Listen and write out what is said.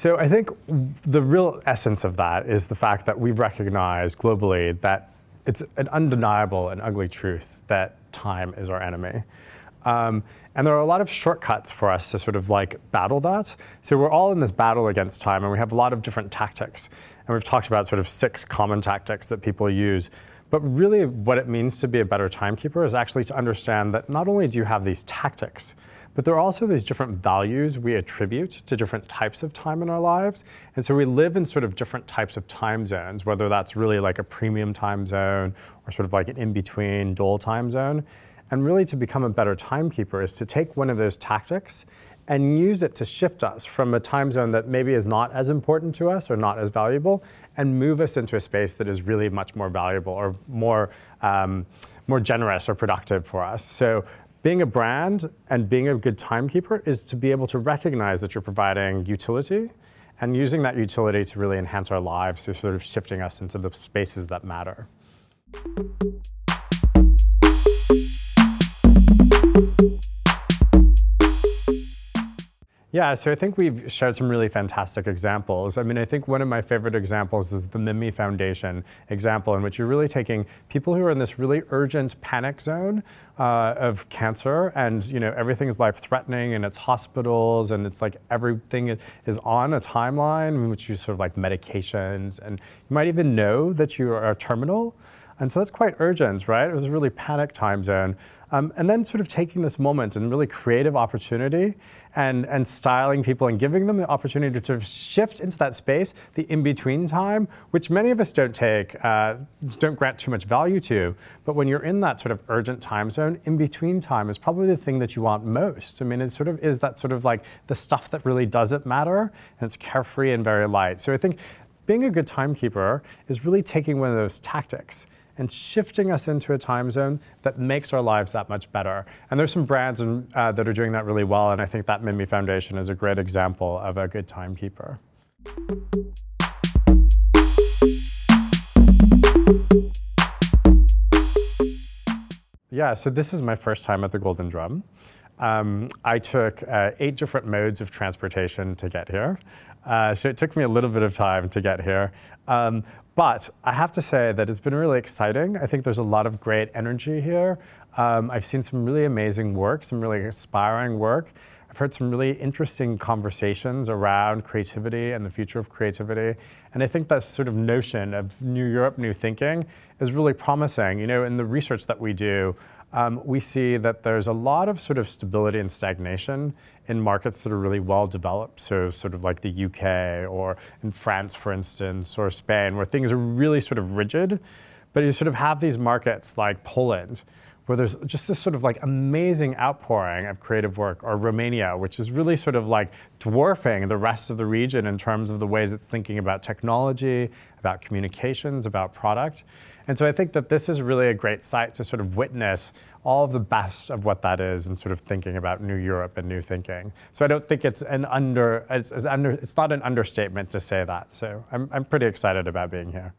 So I think the real essence of that is the fact that we recognize globally that it's an undeniable and ugly truth that time is our enemy. And there are a lot of shortcuts for us to sort of like battle that. So we're all in this battle against time, and we have a lot of different tactics. And we've talked about sort of 6 common tactics that people use. But really what it means to be a better timekeeper is actually to understand that not only do you have these tactics, but there are also these different values we attribute to different types of time in our lives. And so we live in sort of different types of time zones, whether that's really like a premium time zone or sort of like an in-between dual time zone. And really to become a better timekeeper is to take one of those tactics and use it to shift us from a time zone that maybe is not as important to us or not as valuable, and move us into a space that is really much more valuable or more generous or productive for us. So being a brand and being a good timekeeper is to be able to recognize that you're providing utility and using that utility to really enhance our lives through sort of shifting us into the spaces that matter. Yeah, so I think we've shared some really fantastic examples. I mean, I think one of my favorite examples is the MIMI Foundation example, in which you're really taking people who are in this really urgent panic zone of cancer, and everything is life-threatening, and it's hospitals, and it's like everything is on a timeline in which you sort of like medications, and you might even know that you are terminal. And so that's quite urgent, right? It was a really panic time zone. And then sort of taking this moment and really creative opportunity and styling people and giving them the opportunity to sort of shift into that space, the in-between time, which many of us don't grant too much value to. But when you're in that sort of urgent time zone, in-between time is probably the thing that you want most. I mean, it sort of is that sort of like the stuff that really doesn't matter, and it's carefree and very light. So I think being a good timekeeper is really taking one of those tactics and shifting us into a time zone that makes our lives that much better. And there's some brands that are doing that really well, and I think that MIMI Foundation is a great example of a good timekeeper. Yeah, so this is my first time at the Golden Drum. I took 8 different modes of transportation to get here. So it took me a little bit of time to get here. But I have to say that it's been really exciting. I think there's a lot of great energy here. I've seen some really amazing work, some really inspiring work. I've heard some really interesting conversations around creativity and the future of creativity. And I think that sort of notion of New Europe, new thinking is really promising. In the research that we do, we see that there's a lot of sort of stability and stagnation in markets that are really well developed. So sort of like the UK or in France, for instance, or Spain, where things are really sort of rigid. But you sort of have these markets like Poland, where there's just this sort of like amazing outpouring of creative work, or Romania, which is really sort of like dwarfing the rest of the region in terms of the ways it's thinking about technology, about communications, about product. And so I think that this is really a great site to sort of witness all of the best of what that is and sort of thinking about New Europe and new thinking. So I don't think it's not an understatement to say that. So I'm pretty excited about being here.